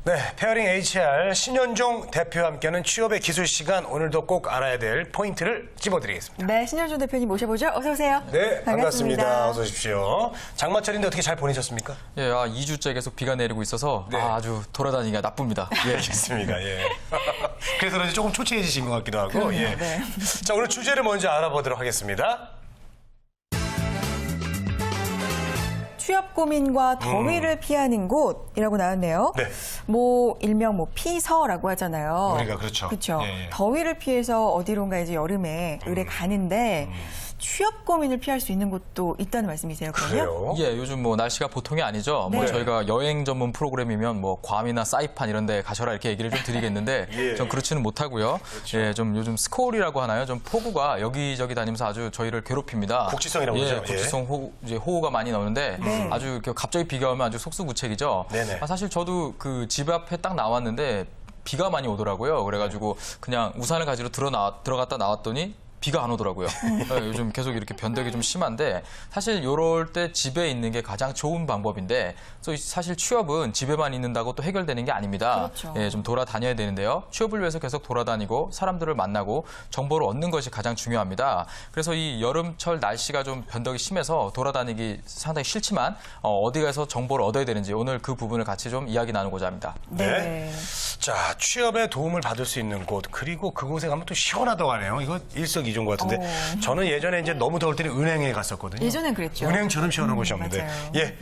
네, 페어링 HR 신현종 대표와 함께하는 취업의 기술 시간, 오늘도 꼭 알아야 될 포인트를 찝어드리겠습니다. 네, 신현종 대표님 모셔보죠. 어서 오세요. 네, 반갑습니다. 어서 오십시오. 장마철인데 어떻게 잘 보내셨습니까? 예, 2주째 계속 비가 내리고 있어서 네. 아주 돌아다니기가 나쁩니다. 예, 알겠습니다. 예. 그래서 그런지 조금 초췌해지신 것 같기도 하고. 예. 네. 자, 오늘 주제를 먼저 알아보도록 하겠습니다. 취업 고민과 더위를 피하는 곳이라고 나왔네요. 네. 뭐 일명 뭐 피서라고 하잖아요. 우리가 그렇죠. 그렇죠. 예, 예. 더위를 피해서 어디론가 이제 여름에 을에 가는데 취업 고민을 피할 수 있는 곳도 있다는 말씀이세요, 그러면? 그래요? 예, 요즘 뭐 날씨가 보통이 아니죠. 뭐 네. 저희가 여행 전문 프로그램이면 뭐 괌이나 사이판 이런 데 가셔라 이렇게 얘기를 좀 드리겠는데 예. 전 그렇지는 못하고요. 그렇죠. 예, 좀 요즘 스코울이라고 하나요? 좀 폭우가 여기저기 다니면서 아주 저희를 괴롭힙니다. 국지성이라고 예, 그러죠. 예. 국지성 호우, 이제 호우가 많이 나오는데 네. 아주 이렇게 갑자기 비가 오면 아주 속수무책이죠. 네네. 사실 저도 그 집 앞에 딱 나왔는데 비가 많이 오더라고요. 그래가지고 그냥 우산을 가지러 들어갔다 나왔더니 비가 안 오더라고요. 네, 요즘 계속 이렇게 변덕이 좀 심한데 사실 이럴 때 집에 있는 게 가장 좋은 방법인데 사실 취업은 집에만 있는다고 또 해결되는 게 아닙니다. 그렇죠. 예, 좀 돌아다녀야 되는데요. 취업을 위해서 계속 돌아다니고 사람들을 만나고 정보를 얻는 것이 가장 중요합니다. 그래서 이 여름철 날씨가 좀 변덕이 심해서 돌아다니기 상당히 싫지만 어디 가서 정보를 얻어야 되는지 오늘 그 부분을 같이 좀 이야기 나누고자 합니다. 네. 자, 취업에 도움을 받을 수 있는 곳, 그리고 그곳에 가면 또 시원하다고 하네요. 이거 일석이조인 것 같은데. 저는 예전에 이제 너무 더울 때는 은행에 갔었거든요. 예전엔 그랬죠. 은행처럼 시원한 곳이 없는데. 맞아요. 예,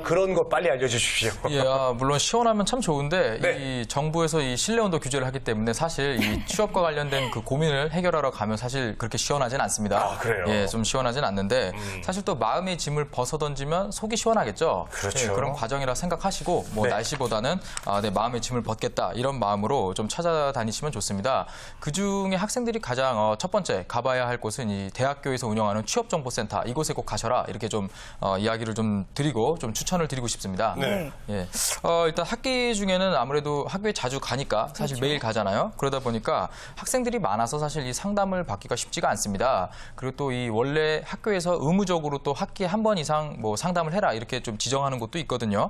그런 거 빨리 알려주십시오. 예, 물론 시원하면 참 좋은데 네. 이 정부에서 이 실내 온도 규제를 하기 때문에 사실 이 취업과 관련된 그 고민을 해결하러 가면 사실 그렇게 시원하진 않습니다. 아, 그래요? 예, 좀 시원하진 않는데 사실 또 마음의 짐을 벗어던지면 속이 시원하겠죠. 그렇죠. 예, 그런 과정이라 생각하시고 뭐 네. 날씨보다는 내 마음의 짐을 벗겠다 이런 마음으로 좀 찾아다니시면 좋습니다. 그 중에 학생들이 가장 첫 번째 가봐야 할 곳은 이 대학교에서 운영하는 취업정보센터 이곳에 꼭 가셔라 이렇게 좀 이야기를 좀 드리고 좀 추천을 드리고 싶습니다. 네. 예. 일단 학기 중에는 아무래도 학교에 자주 가니까 사실 그렇죠. 매일 가잖아요. 그러다 보니까 학생들이 많아서 사실 이 상담을 받기가 쉽지가 않습니다. 그리고 또 이 원래 학교에서 의무적으로 또 학기에 한 번 이상 뭐 상담을 해라 이렇게 좀 지정하는 곳도 있거든요.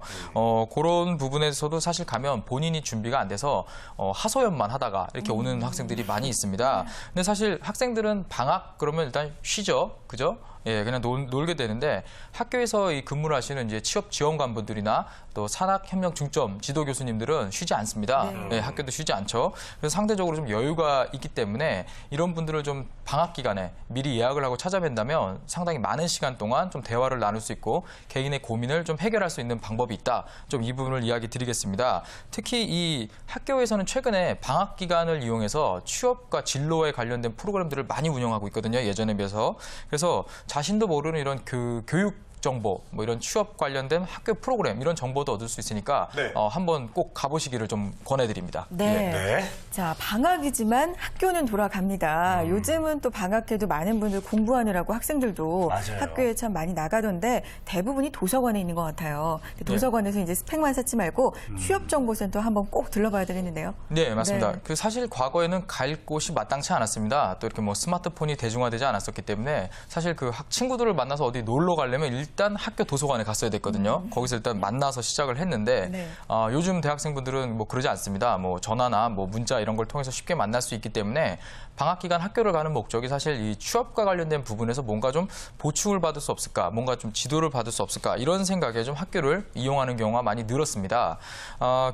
그런 부분에서도 사실 가면 본인이 준비가 안 돼서 하소연만 하다가 이렇게 오는 학생들이 많이 있습니다. 근데 사실 학생들은 방학 그러면 일단 쉬죠. 그죠? 예, 그냥 놀게 되는데 학교에서 이 근무를 하시는 이제 취업 지원관분들이나 또 산학협력 중점 지도 교수님들은 쉬지 않습니다. 예, 학교도 쉬지 않죠. 그래서 상대적으로 좀 여유가 있기 때문에 이런 분들을 좀 방학 기간에 미리 예약을 하고 찾아뵌다면 상당히 많은 시간 동안 좀 대화를 나눌 수 있고 개인의 고민을 좀 해결할 수 있는 방법이 있다. 좀 이 부분을 이야기 드리겠습니다. 특히 이 학교에서는 최근에 방학 기간을 이용해서 취업과 진로에 관련된 프로그램들을 많이 운영하고 있거든요. 예전에 비해서. 그래서 자신도 모르는 이런 교육 정보, 뭐 이런 취업 관련된 학교 프로그램 이런 정보도 얻을 수 있으니까 네. 한번 꼭 가보시기를 좀 권해드립니다. 네. 예. 네. 자, 방학이지만 학교는 돌아갑니다. 요즘은 또 방학 때도 많은 분들 공부하느라고 학생들도 맞아요. 학교에 참 많이 나가던데 대부분이 도서관에 있는 것 같아요. 도서관에서 이제 스펙만 쌓지 말고 취업정보센터 한번 꼭 들러봐야 되겠는데요. 네, 맞습니다. 네. 그 사실 과거에는 갈 곳이 마땅치 않았습니다. 또 이렇게 뭐 스마트폰이 대중화되지 않았었기 때문에 사실 그 친구들을 만나서 어디 놀러 가려면 일단 학교 도서관에 갔어야 됐거든요. 거기서 일단 만나서 시작을 했는데 네. 요즘 대학생분들은 뭐 그러지 않습니다. 뭐 전화나 뭐 문자 이런 걸 통해서 쉽게 만날 수 있기 때문에 방학 기간 학교를 가는 목적이 사실 이 취업과 관련된 부분에서 뭔가 좀 보충을 받을 수 없을까, 뭔가 좀 지도를 받을 수 없을까 이런 생각에 좀 학교를 이용하는 경우가 많이 늘었습니다.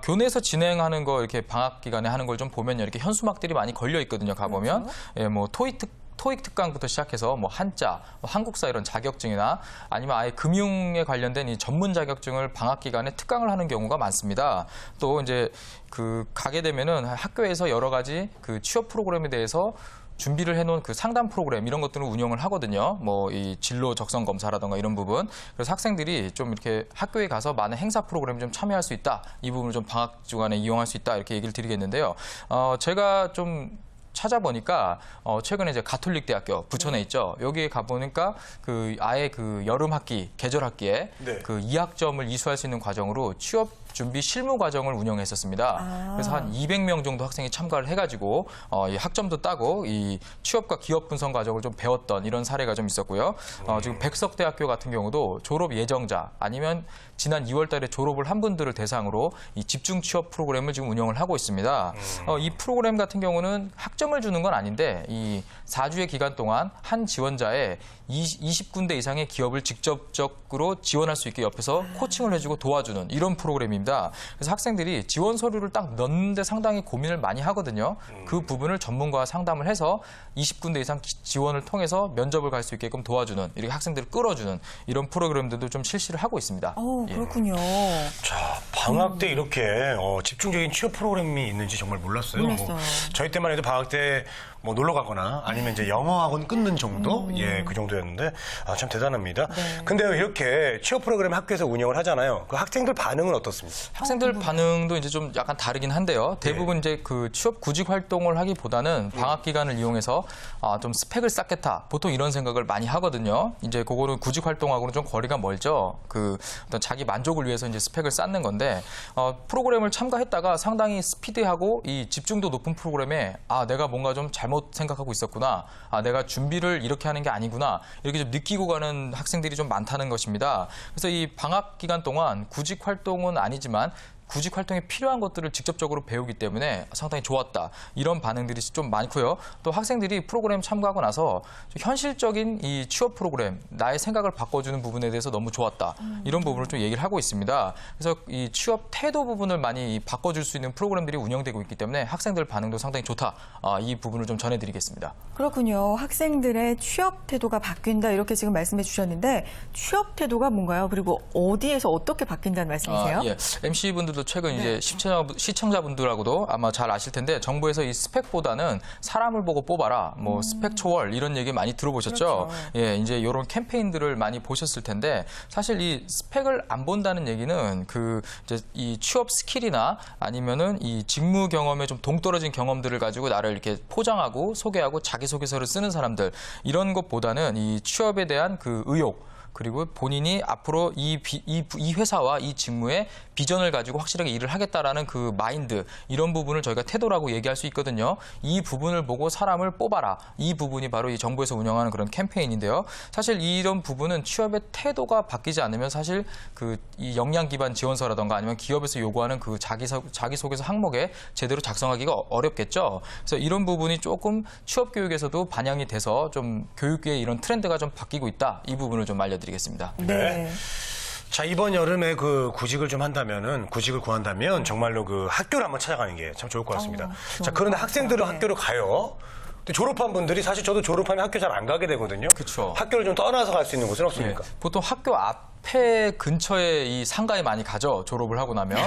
교내에서 진행하는 거 이렇게 방학 기간에 하는 걸 좀 보면요, 이렇게 현수막들이 많이 걸려 있거든요. 가보면 예, 뭐 토익 특강부터 시작해서 뭐 한자, 뭐 한국사 이런 자격증이나 아니면 아예 금융에 관련된 이 전문 자격증을 방학 기간에 특강을 하는 경우가 많습니다. 또 이제 그 가게 되면은 학교에서 여러 가지 그 취업 프로그램에 대해서 준비를 해놓은 그 상담 프로그램 이런 것들을 운영을 하거든요. 뭐 이 진로 적성 검사라든가 이런 부분. 그래서 학생들이 좀 이렇게 학교에 가서 많은 행사 프로그램에 좀 참여할 수 있다. 이 부분을 좀 방학 주간에 이용할 수 있다. 이렇게 얘기를 드리겠는데요. 제가 좀 찾아보니까 최근에 이제 가톨릭 대학교 부천에 있죠. 여기에 가보니까 그 아예 그 여름 학기 계절 학기에 네. 그 2학점을 이수할 수 있는 과정으로 취업 준비 실무 과정을 운영했었습니다. 그래서 한 200명 정도 학생이 참가를 해가지고 이 학점도 따고 이 취업과 기업 분석 과정을 좀 배웠던 이런 사례가 좀 있었고요. 지금 백석대학교 같은 경우도 졸업 예정자 아니면 지난 2월 달에 졸업을 한 분들을 대상으로 이 집중 취업 프로그램을 지금 운영을 하고 있습니다. 이 프로그램 같은 경우는 학점을 주는 건 아닌데 이 4주의 기간 동안 한 지원자의 20군데 이상의 기업을 직접적으로 지원할 수 있게 옆에서 코칭을 해주고 도와주는 이런 프로그램입니다. 그래서 학생들이 지원 서류를 딱 넣는데 상당히 고민을 많이 하거든요. 그 부분을 전문가와 상담을 해서 20군데 이상 지원을 통해서 면접을 갈 수 있게끔 도와주는 이렇게 학생들을 끌어주는 이런 프로그램들도 좀 실시를 하고 있습니다. 그렇군요. 자, 방학 때 이렇게 집중적인 취업 프로그램이 있는지 정말 몰랐어요. 몰랐어요. 저희 때만 해도 방학 때 뭐 놀러 가거나 아니면 이제 영어 학원 끊는 정도? 예, 그 정도였는데 참 대단합니다. 근데 이렇게 취업 프로그램 학교에서 운영을 하잖아요. 그 학생들 반응은 어떻습니까? 학생들 반응도 이제 좀 약간 다르긴 한데요. 대부분 이제 그 취업 구직 활동을 하기보다는 방학 기간을 이용해서 좀 스펙을 쌓겠다. 보통 이런 생각을 많이 하거든요. 이제 그거는 구직 활동하고는 좀 거리가 멀죠. 그 어떤 자기 만족을 위해서 이제 스펙을 쌓는 건데 프로그램을 참가했다가 상당히 스피디하고 이 집중도 높은 프로그램에 내가 뭔가 좀 잘못 생각하고 있었구나. 내가 준비를 이렇게 하는 게 아니구나. 이렇게 좀 느끼고 가는 학생들이 좀 많다는 것입니다. 그래서 이 방학 기간 동안 구직 활동은 아니지만 구직 활동에 필요한 것들을 직접적으로 배우기 때문에 상당히 좋았다. 이런 반응들이 좀 많고요. 또 학생들이 프로그램 참가하고 나서 현실적인 이 취업 프로그램, 나의 생각을 바꿔주는 부분에 대해서 너무 좋았다. 이런 부분을 좀 얘기를 하고 있습니다. 그래서 이 취업 태도 부분을 많이 바꿔줄 수 있는 프로그램들이 운영되고 있기 때문에 학생들 반응도 상당히 좋다. 이 부분을 좀 전해드리겠습니다. 그렇군요. 학생들의 취업 태도가 바뀐다 이렇게 지금 말씀해 주셨는데 취업 태도가 뭔가요? 그리고 어디에서 어떻게 바뀐다는 말씀이세요? 예. MC분들도 최근 이제 시청자분들하고도 아마 잘 아실 텐데 정부에서 이 스펙보다는 사람을 보고 뽑아라, 뭐 스펙 초월 이런 얘기 많이 들어보셨죠? 그렇죠. 예, 이제 이런 캠페인들을 많이 보셨을 텐데 사실 이 스펙을 안 본다는 얘기는 그 이제 이 취업 스킬이나 아니면은 이 직무 경험에 좀 동떨어진 경험들을 가지고 나를 이렇게 포장하고 소개하고 자기소개서를 쓰는 사람들 이런 것보다는 이 취업에 대한 그 의욕 그리고 본인이 앞으로 이 회사와 이 직무에 비전을 가지고 확실하게 일을 하겠다라는 그 마인드 이런 부분을 저희가 태도라고 얘기할 수 있거든요. 이 부분을 보고 사람을 뽑아라. 이 부분이 바로 이 정부에서 운영하는 그런 캠페인인데요. 사실 이런 부분은 취업의 태도가 바뀌지 않으면 사실 그 이 역량 기반 지원서라던가 아니면 기업에서 요구하는 그 자기소개서 항목에 제대로 작성하기가 어렵겠죠. 그래서 이런 부분이 조금 취업 교육에서도 반영이 돼서 좀 교육의 이런 트렌드가 좀 바뀌고 있다. 이 부분을 좀 알려드리겠습니다. 네. 자, 이번 여름에 그 구직을 좀 한다면은, 구직을 구한다면 정말로 그 학교를 한번 찾아가는 게 참 좋을 것 같습니다. 자, 그런데 학생들은 학교를 가요. 근데 졸업한 분들이 사실 저도 졸업하면 학교 잘 안 가게 되거든요. 그렇죠. 학교를 좀 떠나서 갈 수 있는 곳은 없습니까? 보통 학교 앞에 근처에 이 상가에 많이 가죠. 졸업을 하고 나면.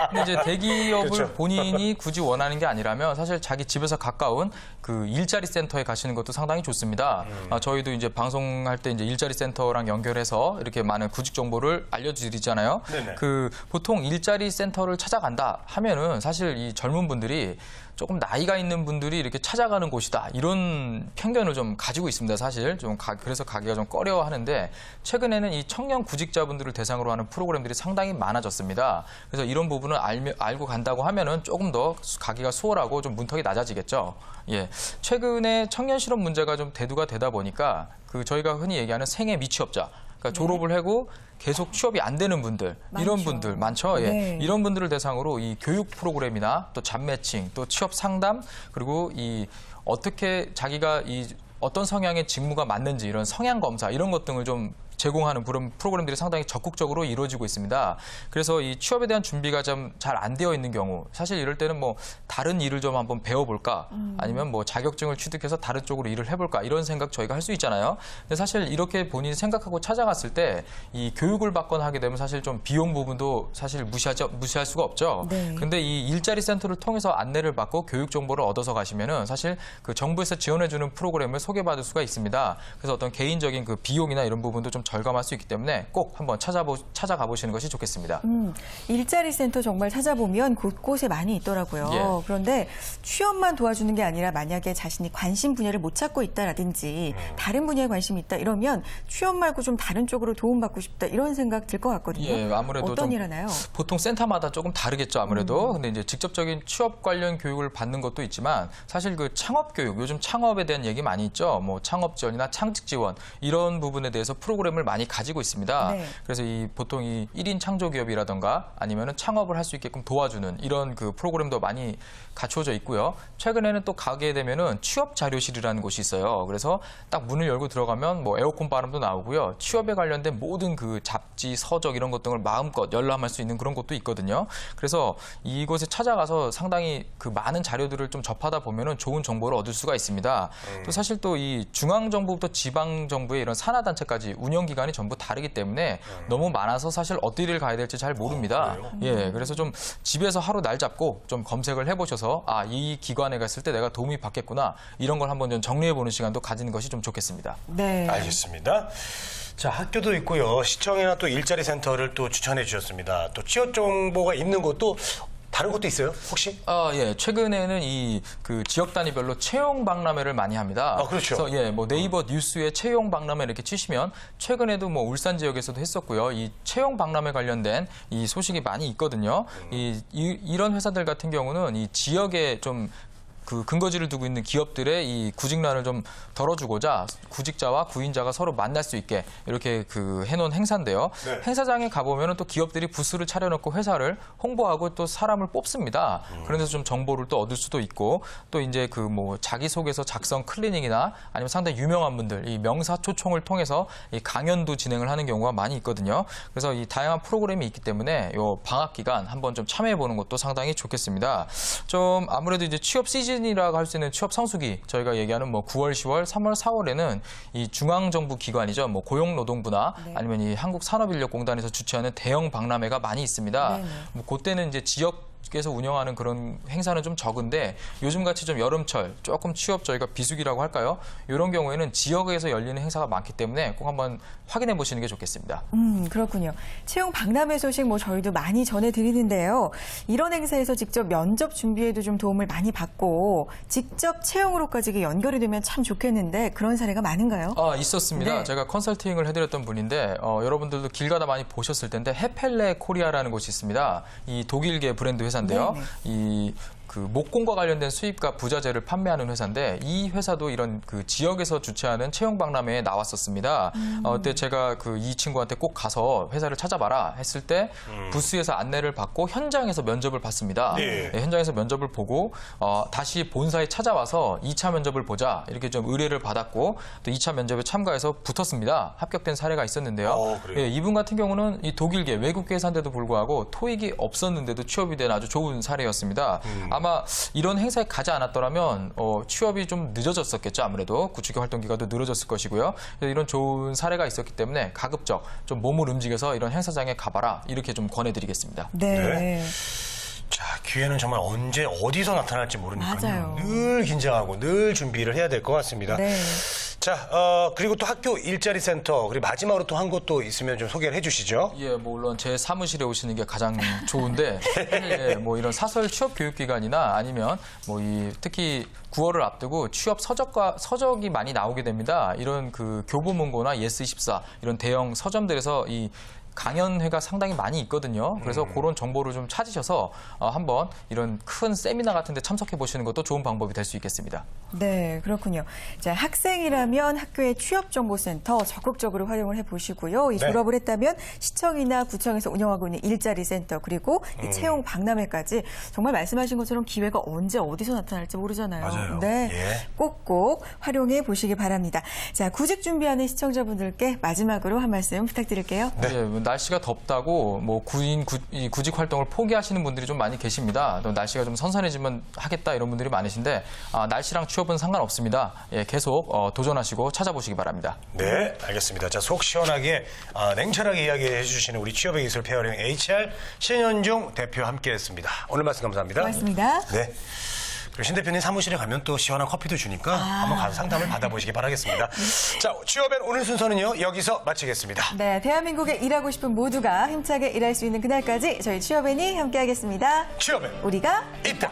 근데 이제 대기업을 그렇죠. 본인이 굳이 원하는 게 아니라면 사실 자기 집에서 가까운 그 일자리 센터에 가시는 것도 상당히 좋습니다. 저희도 이제 방송할 때 이제 일자리 센터랑 연결해서 이렇게 많은 구직 정보를 알려드리잖아요. 네네. 그 보통 일자리 센터를 찾아간다 하면은 사실 이 젊은 분들이 조금 나이가 있는 분들이 이렇게 찾아가는 곳이다. 이런 편견을 좀 가지고 있습니다. 사실 그래서 가기가 좀 꺼려하는데 최근에는 이 청년 구직자분들을 대상으로 하는 프로그램들이 상당히 많아졌습니다. 그래서 이런 부분을 알고 간다고 하면은 조금 더 가기가 수월하고 좀 문턱이 낮아지겠죠. 예. 최근에 청년 실업 문제가 좀 대두가 되다 보니까 그 저희가 흔히 얘기하는 생애 미취업자 그러니까 졸업을 하고 계속 취업이 안 되는 분들, 이런 많죠. 분들 많죠. 예. 네. 이런 분들을 대상으로 이 교육 프로그램이나 또 잡 매칭, 또 취업 상담, 그리고 이 어떻게 자기가 이 어떤 성향의 직무가 맞는지 이런 성향 검사 이런 것 등을 좀 제공하는 그런 프로그램들이 상당히 적극적으로 이루어지고 있습니다. 그래서 이 취업에 대한 준비가 좀 잘 안 되어 있는 경우 사실 이럴 때는 뭐 다른 일을 좀 한번 배워볼까 아니면 뭐 자격증을 취득해서 다른 쪽으로 일을 해볼까 이런 생각 저희가 할 수 있잖아요. 근데 사실 이렇게 본인이 생각하고 찾아갔을 때 이 교육을 받거나 하게 되면 사실 좀 비용 부분도 사실 무시할 수가 없죠. 네. 근데 이 일자리 센터를 통해서 안내를 받고 교육 정보를 얻어서 가시면은 사실 그 정부에서 지원해주는 프로그램을 소개받을 수가 있습니다. 그래서 어떤 개인적인 그 비용이나 이런 부분도 좀 절감할 수 있기 때문에 꼭 한번 찾아가 보시는 것이 좋겠습니다. 일자리 센터 정말 찾아보면 곳곳에 많이 있더라고요. 예. 그런데 취업만 도와주는 게 아니라 만약에 자신이 관심 분야를 못 찾고 있다라든지 다른 분야에 관심이 있다 이러면 취업 말고 좀 다른 쪽으로 도움받고 싶다 이런 생각 들 것 같거든요. 예, 아무래도 어떤 좀 일 하나요? 보통 센터마다 조금 다르겠죠, 아무래도. 근데 이제 직접적인 취업 관련 교육을 받는 것도 있지만 사실 그 창업 교육, 요즘 창업에 대한 얘기 많이 있죠. 뭐 창업 지원이나 창직 지원 이런 부분에 대해서 프로그램을 많이 가지고 있습니다. 네. 그래서 보통 이 1인 창조 기업이라던가 아니면은 창업을 할 수 있게끔 도와주는 이런 그 프로그램도 많이 갖춰져 있고요. 최근에는 또 가게 되면은 취업 자료실이라는 곳이 있어요. 그래서 딱 문을 열고 들어가면 뭐 에어컨 바람도 나오고요. 취업에 관련된 모든 그 잡지, 서적 이런 것 등을 마음껏 열람할 수 있는 그런 곳도 있거든요. 그래서 이곳에 찾아가서 상당히 그 많은 자료들을 좀 접하다 보면은 좋은 정보를 얻을 수가 있습니다. 또 사실 또 이 중앙 정부부터 지방 정부의 이런 산하 단체까지 운영 기관이 전부 다르기 때문에 너무 많아서 사실 어디를 가야 될지 잘 모릅니다. 예, 그래서 좀 집에서 하루 날 잡고 좀 검색을 해보셔서 이 기관에 갔을 때 내가 도움이 받겠구나 이런 걸 한번 좀 정리해 보는 시간도 가지는 것이 좀 좋겠습니다. 네. 알겠습니다. 자, 학교도 있고요. 시청이나 또 일자리 센터를 또 추천해 주셨습니다. 또 취업 정보가 있는 곳도 다른 곳도 있어요? 혹시? 예. 최근에는 그 지역 단위별로 채용 박람회를 많이 합니다. 그렇죠. 그래서 뭐 네이버 뉴스에 채용 박람회 이렇게 치시면 최근에도 뭐 울산 지역에서도 했었고요. 이 채용 박람회 관련된 이 소식이 많이 있거든요. 이런 회사들 같은 경우는 이 지역에 좀 그 근거지를 두고 있는 기업들의 이 구직난을 좀 덜어주고자 구직자와 구인자가 서로 만날 수 있게 이렇게 그 해놓은 행사인데요. 네. 행사장에 가보면은 또 기업들이 부스를 차려놓고 회사를 홍보하고 또 사람을 뽑습니다. 그런 데서 좀 정보를 또 얻을 수도 있고 또 이제 그 뭐 자기소개서 작성 클리닉이나 아니면 상당히 유명한 분들 이 명사 초청을 통해서 이 강연도 진행을 하는 경우가 많이 있거든요. 그래서 이 다양한 프로그램이 있기 때문에 요 방학 기간 한번 좀 참여해 보는 것도 상당히 좋겠습니다. 좀 아무래도 이제 취업 시즌이라고 할 수 있는 취업 성수기 저희가 얘기하는 뭐 9월, 10월, 3월, 4월에는 이 중앙정부 기관이죠. 뭐 고용노동부나 네. 아니면 이 한국산업인력공단에서 주최하는 대형 박람회가 많이 있습니다. 네네. 뭐 그때는 이제 지역에서 운영하는 그런 행사는 좀 적은데 요즘같이 좀 여름철 조금 취업 저희가 비수기라고 할까요? 이런 경우에는 지역에서 열리는 행사가 많기 때문에 꼭 한번 확인해 보시는 게 좋겠습니다. 그렇군요. 채용 박람회 소식 뭐 저희도 많이 전해드리는데요. 이런 행사에서 직접 면접 준비에도 좀 도움을 많이 받고 직접 채용으로까지 이게 연결이 되면 참 좋겠는데 그런 사례가 많은가요? 있었습니다. 네. 제가 컨설팅을 해드렸던 분인데 여러분들도 길 가다 많이 보셨을 텐데 헤펠레 코리아라는 곳이 있습니다. 이 독일계 브랜드 회사인데요. 네네. 그 목공과 관련된 수입과 부자재를 판매하는 회사인데 이 회사도 이런 그 지역에서 주최하는 채용 박람회에 나왔었습니다. 그때 제가 이 친구한테 꼭 가서 회사를 찾아봐라 했을 때 부스에서 안내를 받고 현장에서 면접을 봤습니다. 네. 네, 현장에서 면접을 보고 다시 본사에 찾아와서 2차 면접을 보자 이렇게 좀 의뢰를 받았고 또 2차 면접에 참가해서 붙었습니다. 합격된 사례가 있었는데요. 그래요? 예, 이분 같은 경우는 이 독일계 외국계 회사인데도 불구하고 토익이 없었는데도 취업이 된 아주 좋은 사례였습니다. 아마 이런 행사에 가지 않았더라면 취업이 좀 늦어졌었겠죠. 아무래도 구축의 활동 기간도 늘어졌을 것이고요. 그래서 이런 좋은 사례가 있었기 때문에 가급적 좀 몸을 움직여서 이런 행사장에 가봐라 이렇게 좀 권해드리겠습니다. 네. 네. 자, 기회는 정말 언제 어디서 나타날지 모르니까요. 맞아요. 늘 긴장하고 늘 준비를 해야 될 것 같습니다. 네. 자, 그리고 또 학교 일자리 센터 그리고 마지막으로 또 한 곳도 있으면 좀 소개를 해주시죠. 예, 뭐 물론 제 사무실에 오시는 게 가장 좋은데 예, 뭐 이런 사설 취업 교육 기관이나 아니면 뭐 특히 9월을 앞두고 취업 서적이 많이 나오게 됩니다. 이런 그 교보문고나 예스24 이런 대형 서점들에서 이 강연회가 상당히 많이 있거든요. 그래서 그런 정보를 좀 찾으셔서 한번 이런 큰 세미나 같은 데 참석해 보시는 것도 좋은 방법이 될 수 있겠습니다. 네, 그렇군요. 자, 학생이라면 학교의 취업정보센터 적극적으로 활용을 해보시고요. 이 네. 졸업을 했다면 시청이나 구청에서 운영하고 있는 일자리 센터 그리고 이 채용 박람회까지 정말 말씀하신 것처럼 기회가 언제 어디서 나타날지 모르잖아요. 맞아요. 네, 예. 꼭꼭 활용해 보시기 바랍니다. 자, 구직 준비하는 시청자분들께 마지막으로 한 말씀 부탁드릴게요. 예, 날씨가 덥다고 뭐 구직 활동을 포기하시는 분들이 좀 많이 계십니다. 또 날씨가 좀 선선해지면 하겠다 이런 분들이 많으신데 날씨랑 취업은 상관없습니다. 예, 계속 도전하시고 찾아보시기 바랍니다. 네, 알겠습니다. 자, 속 시원하게 냉철하게 이야기해 주시는 우리 취업의 기술 페어링 HR 신현중 대표 함께했습니다. 오늘 말씀 감사합니다. 고맙습니다. 네. 그리고 신 대표님 사무실에 가면 또 시원한 커피도 주니까 한번 가서 상담을 받아보시기 바라겠습니다. 자, 취업엔 오늘 순서는요, 여기서 마치겠습니다. 네, 대한민국에 일하고 싶은 모두가 힘차게 일할 수 있는 그날까지 저희 취업엔이 함께하겠습니다. 취업엔 우리가 있다.